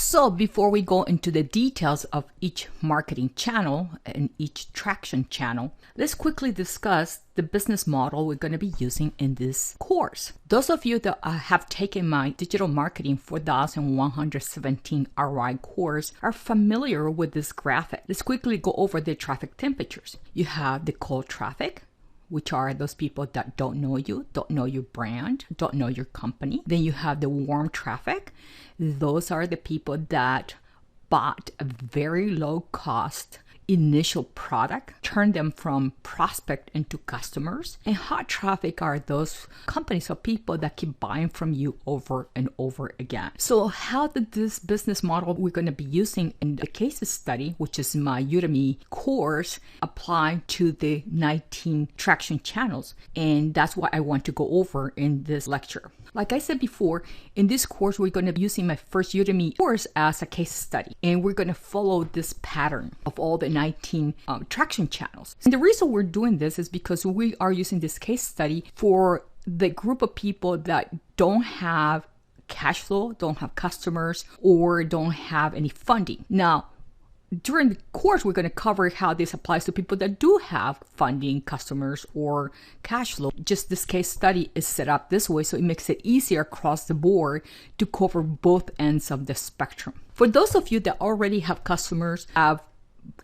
So before we go into the details of each marketing channel and each traction channel, let's quickly discuss the business model we're going to be using in this course. Those of you that have taken my Digital Marketing 4117 ROI course are familiar with this graphic. Let's quickly go over the traffic temperatures. You have the cold traffic, which are those people that don't know you, don't know your brand, don't know your company. Then you have the warm traffic. Those are the people that bought a very low cost initial product, turn them from prospect into customers. And hot traffic are those companies or people that keep buying from you over and over again. So how did this business model we're going to be using in the case study, which is my Udemy course, apply to the 19 traction channels? And that's what I want to go over in this lecture. Like I said before, in this course, we're going to be using my first Udemy course as a case study. And we're going to follow this pattern of all the 19 traction channels. And the reason we're doing this is because we are using this case study for the group of people that don't have cash flow, don't have customers, or don't have any funding. Now, during the course, we're going to cover how this applies to people that do have funding, customers, or cash flow. Just this case study is set up this way, so it makes it easier across the board to cover both ends of the spectrum. For those of you that already have customers, have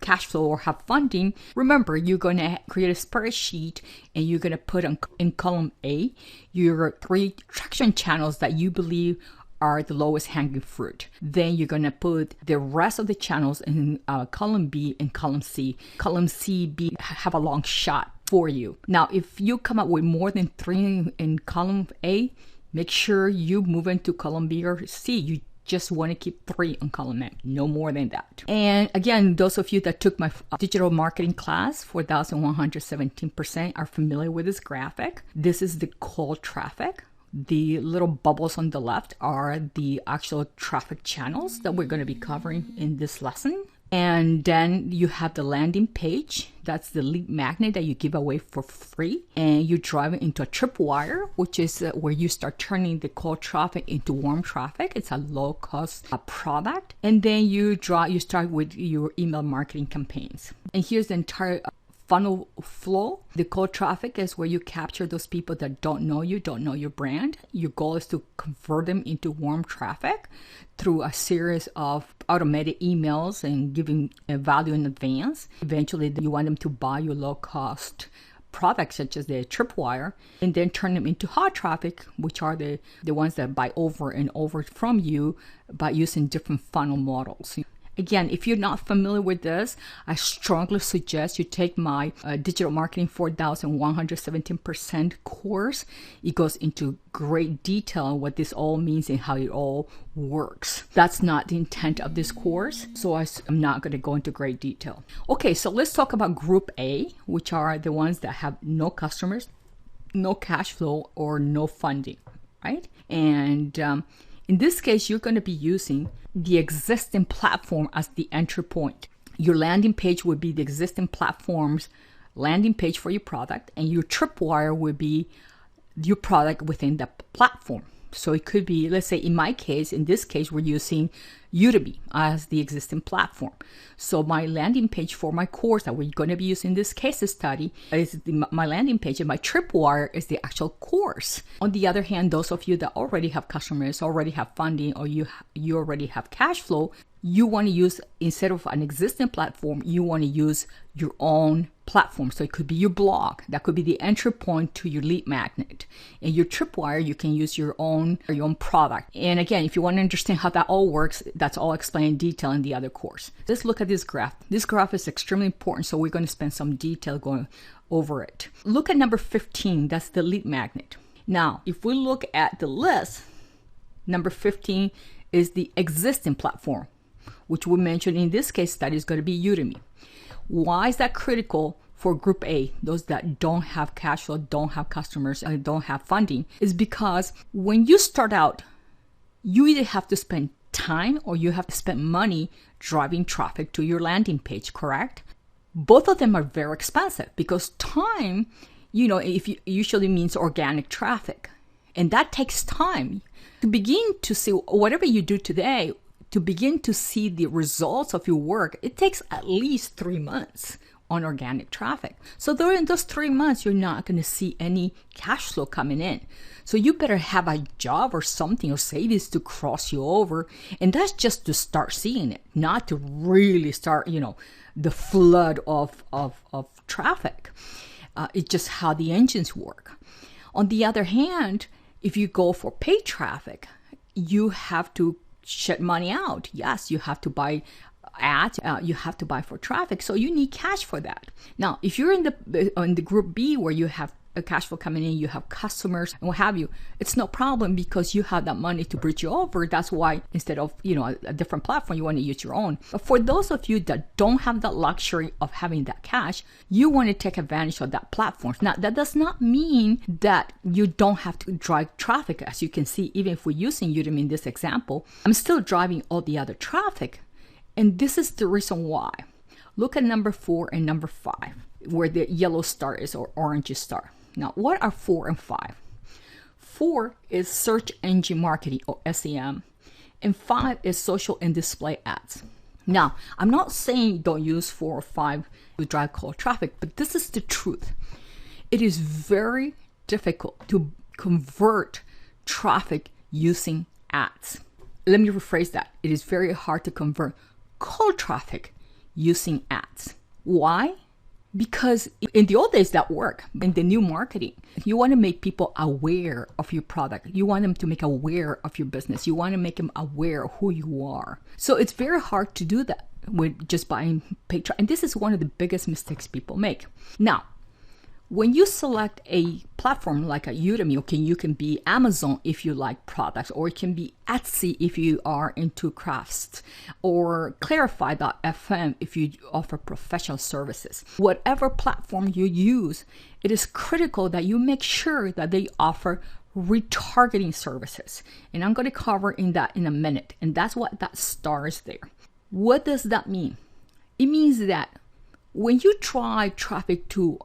cash flow, or have funding, remember, you're going to create a spreadsheet and you're going to put in column A your 3 traction channels that you believe are the lowest hanging fruit. Then you're going to put the rest of the channels in column B and column C. Column C, B have a long shot for you. Now, if you come up with more than 3 in column A, make sure you move into column B or C. You just want to keep 3 on column A, no more than that. And again, those of you that took my digital marketing class, 4117%, are familiar with this graphic. This is the cold traffic. The little bubbles on the left are the actual traffic channels that we're going to be covering in this lesson. And then you have the landing page. That's the lead magnet that you give away for free. And you drive it into a tripwire, which is where you start turning the cold traffic into warm traffic. It's a low cost product. And then you start with your email marketing campaigns. And here's the entire funnel flow. The cold traffic is where you capture those people that don't know you, don't know your brand. Your goal is to convert them into warm traffic through a series of automated emails and giving a value in advance. Eventually, you want them to buy your low-cost products such as the tripwire, and then turn them into hot traffic, which are the ones that buy over and over from you by using different funnel models. Again, if you're not familiar with this, I strongly suggest you take my Digital Marketing 4117% course. It goes into great detail on what this all means and how it all works. That's not the intent of this course, so I'm not going to go into great detail. Okay, so let's talk about Group A, which are the ones that have no customers, no cash flow, or no funding, right? And in this case, you're going to be using the existing platform as the entry point. Your landing page would be the existing platform's landing page for your product, and your tripwire would be your product within the platform. So it could be, let's say in this case, we're using Udemy as the existing platform. So my landing page for my course that we're going to be using this case study is my landing page, and my tripwire is the actual course. On the other hand, those of you that already have customers, already have funding, or you already have cash flow, you want to use, instead of an existing platform, you want to use your own platform. So it could be your blog. That could be the entry point to your lead magnet. And your tripwire, you can use your own product. And again, if you want to understand how that all works, that's all explained in detail in the other course. Let's look at this graph. This graph is extremely important, so we're going to spend some detail going over it. Look at number 15. That's the lead magnet. Now, if we look at the list, number 15 is the existing platform, which we mentioned in this case study is going to be Udemy. Why is that critical for Group A, those that don't have cash flow, don't have customers, and don't have funding? Is because when you start out, you either have to spend time or you have to spend money driving traffic to your landing page, correct? Both of them are very expensive because time, usually means organic traffic. And that takes time. To begin to see whatever you do today to begin to see the results of your work, it takes at least 3 months on organic traffic. So during those 3 months, you're not going to see any cash flow coming in. So you better have a job or something or savings to cross you over. And that's just to start seeing it, not to really start, the flood of traffic. It's just how the engines work. On the other hand, if you go for paid traffic, you have to shed money out. Yes, you have to buy ads, you have to buy for traffic, so you need cash for that. Now, if you're in the group B where you have a cash flow coming in, you have customers and what have you, it's no problem because you have that money to bridge you over. That's why instead of a different platform, you want to use your own. But for those of you that don't have that luxury of having that cash, you want to take advantage of that platform. Now, that does not mean that you don't have to drive traffic. As you can see, even if we're using Udemy in this example, I'm still driving all the other traffic. And this is the reason why. Look at number 4 and number 5, where the yellow star is or orange star. Now, what are 4 and 5? 4 is search engine marketing or SEM, and 5 is social and display ads. Now, I'm not saying don't use 4 or 5 to drive cold traffic, but this is the truth. It is very difficult to convert traffic using ads. Let me rephrase that. It is very hard to convert cold traffic using ads. Why? Because in the old days that worked. In the new marketing, you want to make people aware of your product. You want them to make aware of your business. You want to make them aware of who you are. So it's very hard to do that with just buying paid traffic. And this is one of the biggest mistakes people make. Now, when you select a platform like a Udemy, okay, you can be Amazon if you like products, or it can be Etsy if you are into crafts, or Clarify.fm if you offer professional services. Whatever platform you use, it is critical that you make sure that they offer retargeting services. And I'm going to cover that in a minute. And that's what that star is there. What does that mean? It means that when you drive traffic to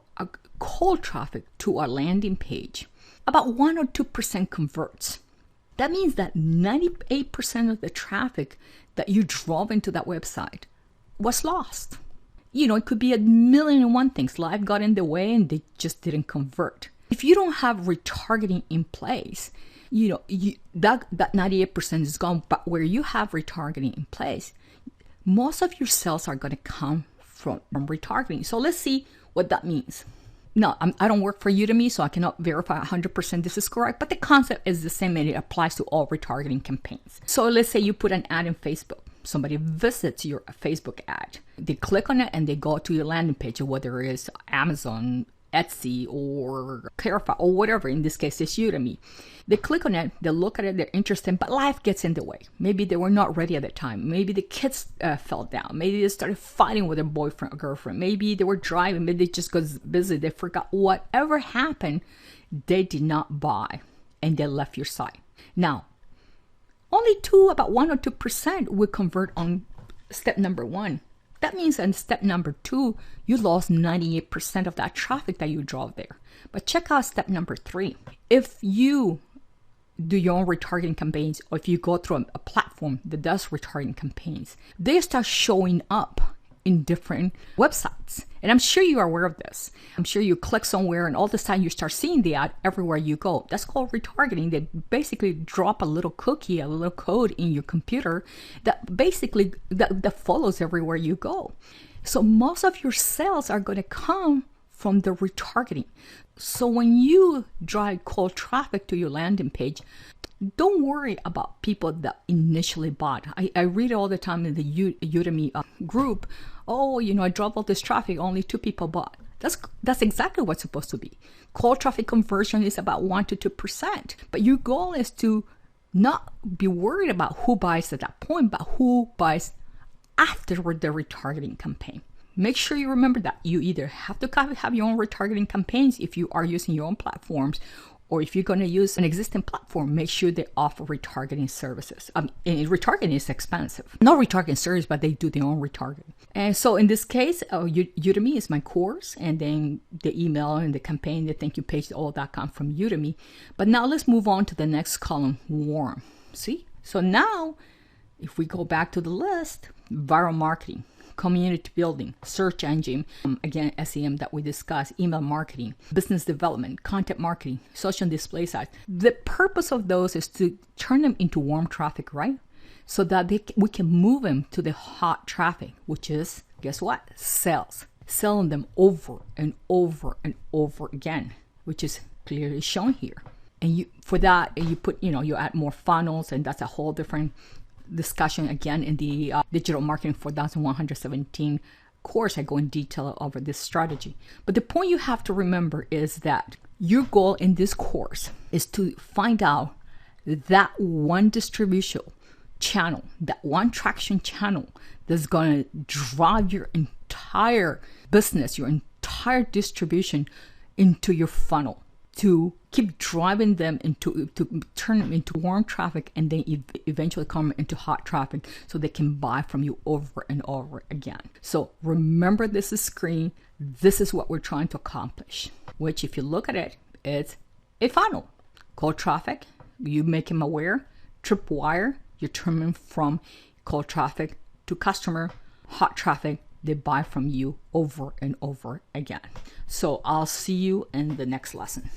cold traffic to our landing page, about 1 or 2% converts. That means that 98% of the traffic that you drove into that website was lost. It could be a million and one things. Life got in the way and they just didn't convert. If you don't have retargeting in place, that 98% is gone. But where you have retargeting in place, most of your sales are going to come from retargeting. So let's see what that means. No, I don't work for Udemy, so I cannot verify 100% this is correct, but the concept is the same and it applies to all retargeting campaigns. So let's say you put an ad in Facebook. Somebody visits your Facebook ad. They click on it and they go to your landing page, whether it's Amazon, Etsy, or Clarify, or whatever. In this case, it's Udemy. They click on it, they look at it, they're interested, but life gets in the way. Maybe they were not ready at the time. Maybe the kids fell down. Maybe they started fighting with their boyfriend or girlfriend. Maybe they were driving. Maybe they just got busy. They forgot. Whatever happened, they did not buy and they left your site. Now, only about 1 or 2% will convert on step number 1. That means in step number 2, you lost 98% of that traffic that you drove there. But check out step number 3. If you do your own retargeting campaigns, or if you go through a platform that does retargeting campaigns, they start showing up in different websites. And I'm sure you are aware of this. I'm sure you click somewhere and all of a sudden you start seeing the ad everywhere you go. That's called retargeting. They basically drop a little cookie, a little code in your computer that basically that follows everywhere you go. So most of your sales are going to come from the retargeting. So when you drive cold traffic to your landing page, don't worry about people that initially bought. I read all the time in the Udemy group, I drove all this traffic, only 2 people bought. That's exactly what's supposed to be. Cold traffic conversion is about 1 to 2%. But your goal is to not be worried about who buys at that point, but who buys after the retargeting campaign. Make sure you remember that you either have to have your own retargeting campaigns if you are using your own platforms, or if you're going to use an existing platform, make sure they offer retargeting services. And retargeting is expensive. Not retargeting service, but they do their own retargeting. And so in this case, Udemy is my course, and then the email and the campaign, the thank you page, all that come from Udemy. But now let's move on to the next column, warm. See? So now If we go back to the list, viral marketing, community building, search engine, again, SEM that we discussed, email marketing, business development, content marketing, social display sites. The purpose of those is to turn them into warm traffic, right? So that we can move them to the hot traffic, which is, guess what? Sales. Selling them over and over and over again, which is clearly shown here. And you, for that, you put, you add more funnels, and that's a whole different discussion again in the Digital Marketing 4117 course. I go in detail over this strategy. But the point you have to remember is that your goal in this course is to find out that one distribution channel, that one traction channel that's going to drive your entire business, your entire distribution into your funnel, to keep driving them to turn them into warm traffic, and then eventually come into hot traffic so they can buy from you over and over again. So remember, this is screen. This is what we're trying to accomplish, which, if you look at it, it's a funnel. Cold traffic, you make them aware. Tripwire, you turn them from cold traffic to customer. Hot traffic, they buy from you over and over again. So I'll see you in the next lesson.